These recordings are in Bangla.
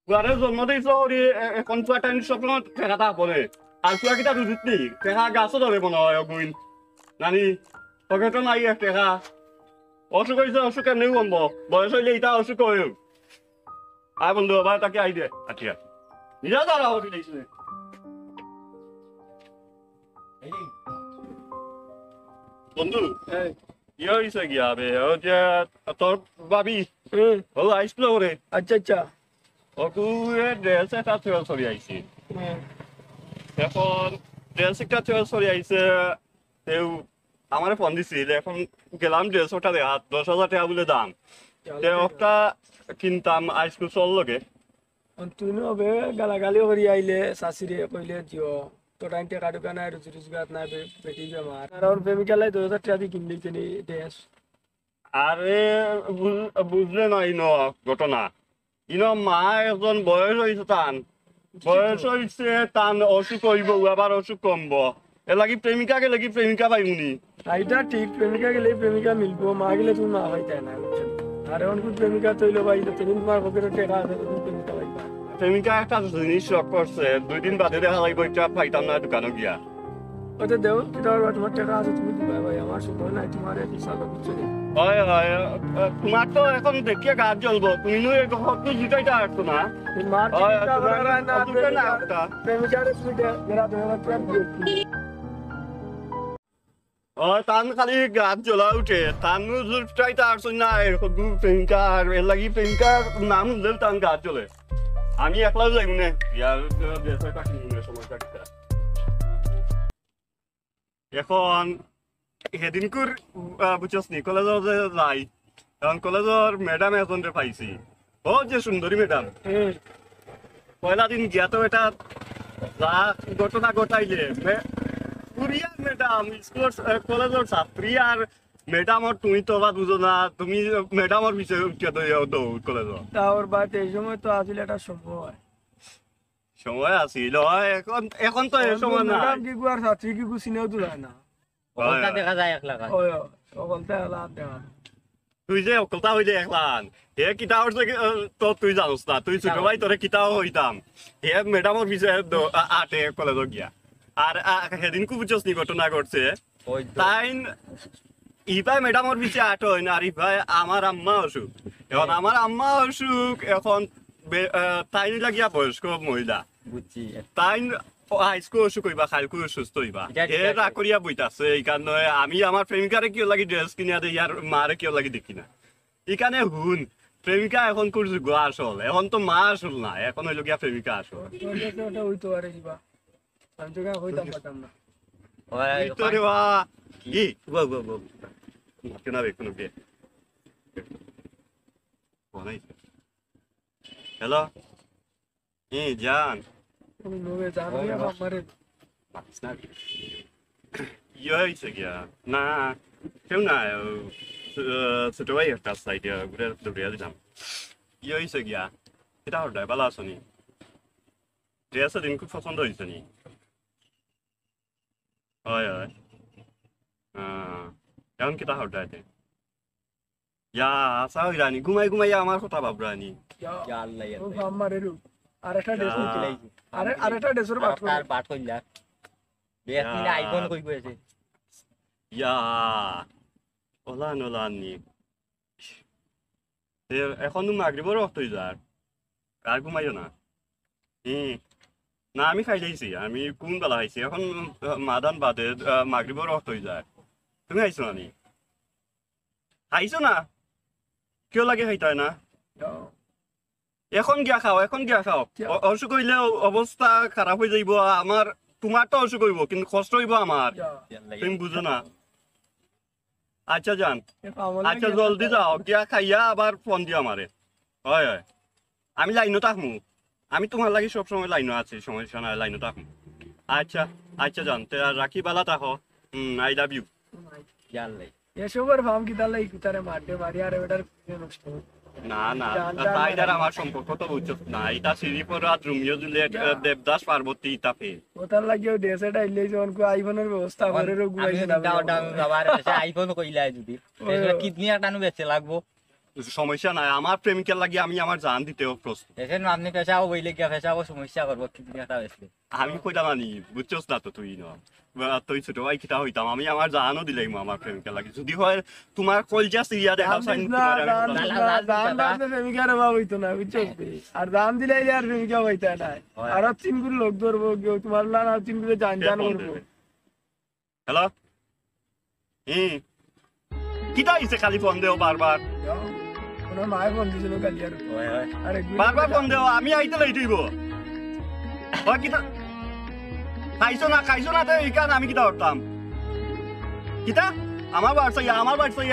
কুয়ারে জন্ম দিয়েছ ওরি এখন কুয়াটা স্বপ্ন ঠেকাটা পরে আর কুয়া কিটা রুজিত নেই ঠেকা গাছও ধরে মনে হয় অগুইন নানি তোকে তো নাই এক ঠেকা অসুখ হয়েছে অসুখ এমনি কমব বয়স হইলে ইটা অসুখ হয়ে আয় বন্ধু আবার তাকে আই দে আচ্ছা নিজা দাঁড়া হতে দিয়েছে বন্ধু ইয়ে হয়েছে গিয়া বে ও যে তোর ভাবি ও আইসল ওরে আচ্ছা আচ্ছা ওকু ড্রেস একটা চুয়াল সরি আইছি এখন ড্রেস একটা চুয়াল সরি আইছে তেও আমার ফোন দিছিল এখন গেলাম ড্রেস ওটা দেখা 10,000 টাকা বলে দাম তে ওটা কিনতাম আইসকুল চল লগে তুই হবে গালাগালি করি আইলে শাশুড়ি কইলে জিও তোর টাইম টেকা টুকা নাই রুজি রোজগার নাই বেটি বেমার আর ওর প্রেমিকালাই 2,000 টাকা দিয়ে কিনলি কিনি ড্রেস আরে বুঝলে না ইনো ঘটনা ইনো মা একজন বয়স হয়েছে টান বয়স হয়েছে টান অসুখ হইব আবার অসুখ কমব এ লাগি প্রেমিকাকে লাগি প্রেমিকা পাইমুনি এইটা ঠিক প্রেমিকা গেলে প্রেমিকা মিলবো মা গেলে তুমি মা পাইতে না বুঝছেন আর এখন কোন প্রেমিকা তৈল পাইলে তুমি তোমার পকেটে টাকা আছে তুমি প্রেমিকা পাইবা প্রেমিকা একটা জিনিস শখ করছে 2 দিন বাদে দেখা লাগবে এটা পাইতাম না দোকানে গিয়া ওতে দেও তোমার টাকা আছে তুমি দিবা ভাই আমার শুধু নাই তোমার এই হিসাব বুঝছেন হয় হয় তোমার তো এখন দেখিয়ে গাছ জ্বলবো তুমি নো এক হতো জিতাইটা আসতো না মার হয় চিন্তা তোমার করা না অসুখটা না একটা প্রেমিকারে তুমি মেরা 2,000 টাকা দিয়ে টান খালি গাছ জ্বলা উঠে টান চাইতে আসছো না এরকম প্রেমিকা আর এর লাগি প্রেমিকার নাম দিল টান গাছ জ্বলে আমি একলা যাইব না ইয়ার দেশে কাটি সময় কাটতে এখন সেদিনকুর বুঝছস নি কলেজৰ যে যাই এখন কলেজৰ ম্যাডাম এজনরে পাইছি ও যে সুন্দরী ম্যাডাম পয়লা দিন গিয়া তো এটা যা ঘটনা ঘটাইলে পুরিয়া ম্যাডাম স্কুল কলেজৰ ছাত্রী আর ম্যাডামর তুমি তো বা দুজনা তুমি ম্যাডামর পিছিয়ে উঠিয়া দৌড় কলেজত তাওর বাদ এই সময় তো আসলে একটা সময় আছিল এখন এখন তো এই সময় না ম্যাডাম কি গুয়ার ছাত্রী কি গু চিনেও তো যায় না ওটা দেখা যায় একলা কাজ ওই সকলতে আলা দেখা তুই যে অকলতা হইলে একলান হে কিতা হচ্ছে তো তুই জানোস না তুই ছোট ভাই তোরে কিতাও হইতাম হে ম্যাডামর বিষয়ে আটে কলেজ গিয়া আর সেদিন খুব বুঝছস নি ঘটনা ঘটছে তাই ইভাই ম্যাডামর পিছিয়ে আট হয় না আর ইভাই আমার আম্মা অসুখ এখন আমার আম্মা অসুখ এখন তাই লাগিয়া বয়স্ক মহিলা বুঝছি তাই আইসকো অসুখ হইবা খালকো অসুস্থ হইবা এ রাগ করিয়া বইতাছে এই কারণে আমি আমার প্রেমিকারে কিয় লাগি ড্রেস কিনিয়া দেই আর মারে কিয় লাগি দেখি না এখানে হুন প্রেমিকা এখন কোন যুগ আসল এখন তো মা আসল না এখন হইল গিয়া প্রেমিকা আসল ওটা হইতো আরে দিবা আমি তো হইতাম পারতাম না তোরে বা কি গো গো গো কেনা বে কোন বে হ্যালো জান আমি নবে জানো না আমারে ইয়ে হয়েছে গিয়া না কেউ না ছোট ভাই একটা সাইডে ঘুরে দৌড়িয়া দিলাম ইয়ে হয়েছে গিয়া এটা হরদায় ভালো আছো নি ড্রেসের দিন খুব পছন্দ হয়েছে নি হয় হয় এখন কিতা হরদায় ইয়া আসা হই রানি ঘুমাই ঘুমাই আমার কথা ভাব রানি আল্লাহ ও আমারে রু আরেকটা ড্রেস কিলাইছি আরেকটা ড্রেসের বাট আর বাট কইলা বেশ মিলে আইফোন কই কইছে ইয়া ওলান ওলান নি এখন মাগরিবর রক্ত হয়ে যার আর ঘুমাইও না না আমি খাই যাইছি আমি কোন বেলা খাইছি এখন মাদান বাদে মাগরিবর রক্ত হয়ে যায় তুমি খাইছো না নি খাইছো না কিয় লাগে খাইতাই না এখন গিয়া খাও এখন গিয়া খাও অসুখ হইলে অবস্থা খারাপ হয়ে যাইব আমার তোমার তো অসুখ হইব কিন্তু কষ্ট হইব আমার তুমি বুঝো না আচ্ছা যান আচ্ছা জলদি যাও গিয়া খাইয়া আবার ফোন দিও আমারে হয় হয় আমি লাইনও থাকমু আমি তোমার লাগি সবসময় লাইনও আছি সমস্যা নাই লাইনও থাকমু আচ্ছা আচ্ছা যান রাখি বালা থাকো আই লাভ ইউ আল্লাহ এসবের ফার্ম কি তাহলে ইকুতারে মারতে মারি আর এটার নষ্ট না না তাই দ্বারা আমার সম্পর্ক তো বুঝছো না এটা শ্রীপুর আর রোমিও জুলিয়েট দেবদাস পার্বতী তাপে ওটার লাগিও ডেসেটা ইলে যখন কো আইফোনের ব্যবস্থা করে রো গুলাইছে আবার আইফোন কইলা যদি কিডনি আটানো বেচে লাগবো সমস্যা নাই আমার প্রেমিকার লাগি আমি আমার জান দিতেও প্রস্তুত এখন আপনি পেশাও বইলে গিয়া পেশাও সমস্যা করবো কিন্তু একটা বেশি আমি কইটা মানি বুঝছস না তো তুই না তুই ছোট ভাই কিটা হইতাম আমি আমার জানও দিলাম আমার প্রেমিকার লাগি যদি হয় তোমার কলজা সিরিয়া দেখা চাই প্রেমিকার অভাব হইতো না বুঝছস আর দাম দিলে আর প্রেমিকা হইতা না আরো তিনগুলো লোক ধরবো কেউ তোমার লান আর তিনগুলো জান জান করবো হ্যালো কিটা হইছে খালি ফোন দেও বারবার ওনার মায়ের ফোন দিয়েছিল কালি আর আরে বারবার ফোন দেও আমি আইতে লই দিব হয় কিটা খাইছো না তো ইকান আমি কিটা করতাম কিটা আমার বাড়ছে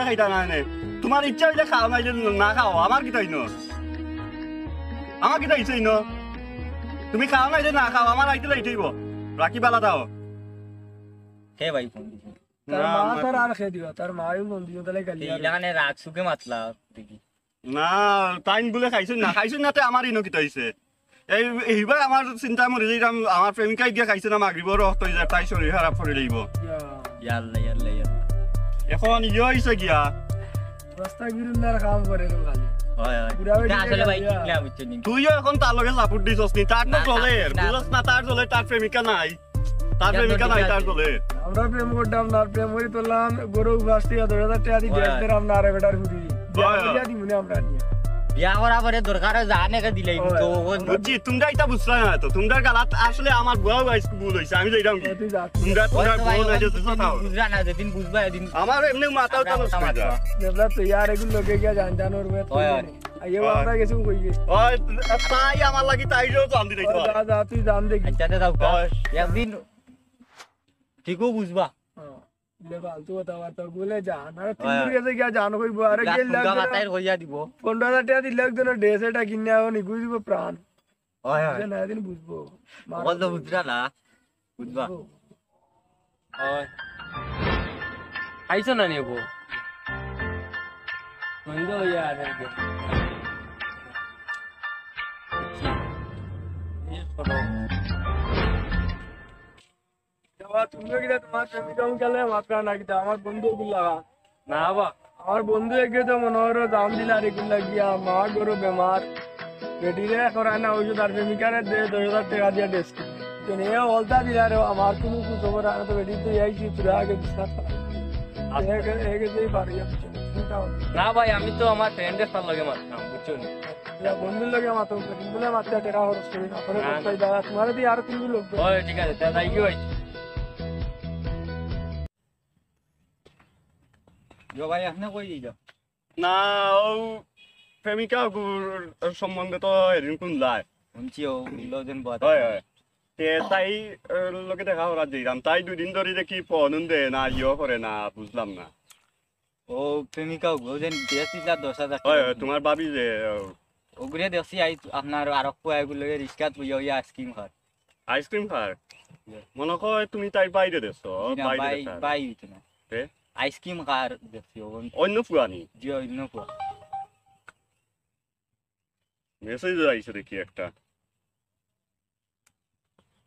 খাইতা না নে তোমার ইচ্ছা হইলে খাও না না খাও আমার কিটা হইনো আমার কিটা হইছে ইনো তুমি খাও না না খাও আমার আইতে লই দিব রাখি বালা দাও কে ভাই ফোন দিছি তার মা তার আর খেয়ে দিও তার মাও ফোন দিও তাহলে কালি আর এইখানে রাগ সুকে মাতলা দেখি না টাইম বলে খাইছো না তে আমার ইনো কিটা হইছে এইবার আমার চিন্তা মরে যাই আমার প্রেমিকাই গিয়া খাইছে না মাগরিবর রক্ত হয়ে যায় তাই শরীর খারাপ করে লইব ইয়াল্লা এখন ইয়ে হইছে গিয়া রাস্তা গিরুন্নার কাম করে রে খালি আসলে ভাই কিলা বুঝছেন তুইও এখন তার লগে সাপোর্ট দিছস নি তার তো চলে বুঝছস না তার চলে তার প্রেমিকা নাই তার চলে আমরা প্রেম করতাম না প্রেম করি তোলাম গরু বাস্তি 2000 টাকা দিয়ে বেচতে আমরা আরে বেটার ঘুরি বিয়া দি মনে আমরা নিয়া বিয়া করা পরে দরকার জানে কে দিলাই তো বুঝছি তোমরা এটা বুঝলা না তো তোমরা গালাত আসলে আমার বউ গাইস ভুল হইছে আমি যাইরাম কি তোমরা বউ না যে তাও বুঝরা না যেদিন বুঝবা এদিন আমার এমনি মাথাও তো নষ্ট হয়ে যায় দেবলা তো यार এগুলো লোকে গিয়া জান ওর মে আইও আমরা কিছু কই গেছি ওই তাই আমার লাগি তাইও জান দি দিছো যা তুই জান দেখি আচ্ছা দাও একদিন ঠিকও বুঝবা ले फालतू बतावा बोले जान अरे तुम कैसे क्या जानो कोई अरे गेल लाग মাথায় হইয়া দিব 15000 টাকা দিলে একজন ড্রেস এটা কিনে আও নি বুঝবো প্রাণ হয় না দিন বুঝবো বল তো বুঝরা না বুঝবা হয় আইছো না নেবো বন্ধ হইয়া আর কি এই ছোট তুমি কিটা তোমার প্রেমিকা গেলে মাত্রা না কিটা আমার বন্ধু গুলা না বা আমার বন্ধু এগে তো মনোহর দাম দিলে আর এগুলা গিয়া মা গরু বেমার বেটিরে করায় না ওই যে তার প্রেমিকারে 2000 টাকা দিয়া ড্রেস তো নিয়ে বলতা দিলা রে আমার কোনো খবর আনা তো বেটি তো আইছি তুই আগে বিশ্বাস কর এগে যেই পারি না ভাই আমি তো আমার ফ্রেন্ডের সাথে লগে মারতাম বুঝছো নি বন্ধুর লগে মাতো বলে মাত্রা টাকা খরচ করি তারপরে কোথায় দাদা তোমার দিয়ে আর তিন লোক ওই ঠিক আছে দাদা কি ভাই जो भाई आपने कोई दिया না ও প্রেমিকা সম্বন্ধে তো এদিন কোন যায় उनची हो लोजन बात হয় হয় তে তাই লোকে দেখা ওরা দিলাম তাই দুদিন ধরে দেখি ফোন দে না ইয়ে করে না বুঝলাম না ओ प्रेमिका लोजन देसी ला 10000 হয় হয় তোমার ভাবি যে ওগুরে দেছি আই আপনার আরক কয়েকগুলো লগে রিস্কাত বইয়া ইয়া আইসক্রিম খার আইসক্রিম খার মনে হয় তুমি তাই বাইরে দেছো বাই বাইরে বাই হইতো না তে আইসক্রিম খার দেছি অন্য ফুয়ানি জি অন্য কো মেসেজ আইছে দেখি একটা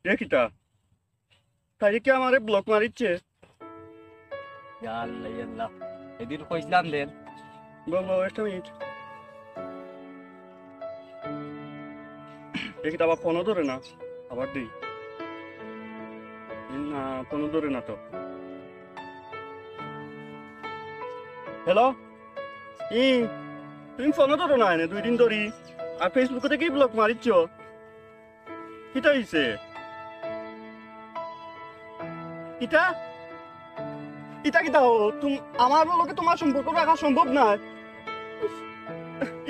দেখিটা তাই কি আমারে ব্লক মারিচ্ছে ইয়াল্লা ইয়াল্লা এদিন কইছিলাম দেন বলবো একটা মিনিট দেখিটা আবার ফোনও ধরে না আবার দিই না ফোনও ধরে না তো হ্যালো তুমি ফোনও ধরো না এনে 2 দিন ধরি আর ফেসবুকে থেকেই ব্লক মারিচ্ছ কিটা হইছে ইটা ইটা কিটা হো আমার লোকে তোমার সম্পর্ক রাখা সম্ভব না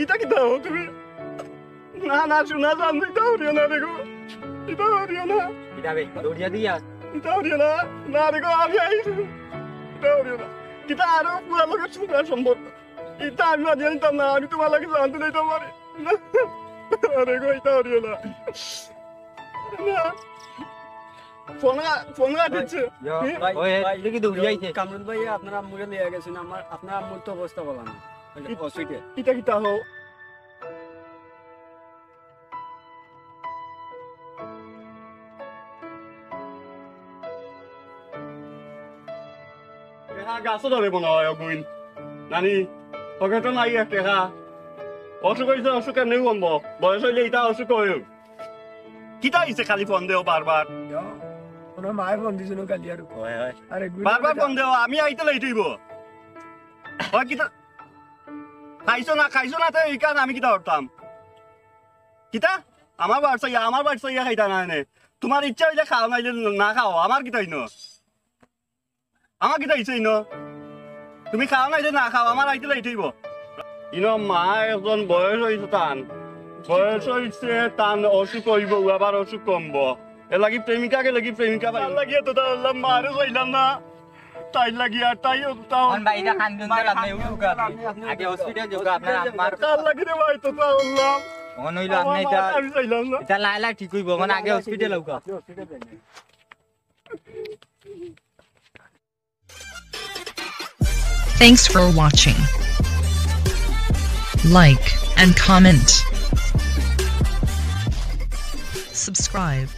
ইটা কিটা হো তুমি না না শোনা জান ইটা হরিও না দেখো ইটা হরিও না ইটা বে দৌড়িয়া দিয়া ইটা হরিও না না দেখো আমি আইছি ইটা হরিও না কিটা আরো পুরা লোকের শোনা সম্ভব ইটা আমি জানতাম না আমি তোমার লাগে জানতে দিতাম পারি আরে গো ইটা হরিও না ফোন দিচ্ছে ওই দেখি দৌড়িয়াইছে কামরুল ভাই আপনার আম্মুকে নিয়ে গেছেন আমার আপনার আম্মুর তো অবস্থা বলা না অসুবিধা ইটা কিটা হো গাছও ধরে মনে হয় অগুইন নানি ওকে তো নাই এক টাকা অসুখ হয়েছে অসুখ এমনি কমব বয়স হইলে এটা অসুখ হয়ে কিতা হয়েছে খালি ফোন দেও বারবার ওনার মায়ের ফোন দিছিল কালি আর আরে বারবার ফোন দেও আমি আইতে লাই তুইব হয় কিতা খাইছো না তো এই কারণে আমি কিতা করতাম কিতা আমার বাড়ি চাইয়া খাইতা না এনে তোমার ইচ্ছা হইলে খাও নাইলে না খাও আমার কিতা হইন আমার কিতা হইছে ইন তুমি খাও নাইলে না খাও আমার আইতে লাই তুইব ইনো মা একজন বয়স হয়েছে বয়স হয়েছে অসুখ হইব আবার অসুখ কমব এ লাগি প্রেমিকাকে লাগি প্রেমিকা ভাই লাগিয়ে তো তাহলে মারে চাইলাম না তাই লাগি আর তাই তাও বাইটা খানজন আপনি উঠুকা আগে হসপিটাল যাও আপনার আমার তার লাগি রে ভাই তো তাহলাম মন হইল আপনি আমি চাইলাম না এটা লাইলা ঠিক হইব মানে আগে হসপিটাল যাও Thanks for watching. Like and comment. Subscribe.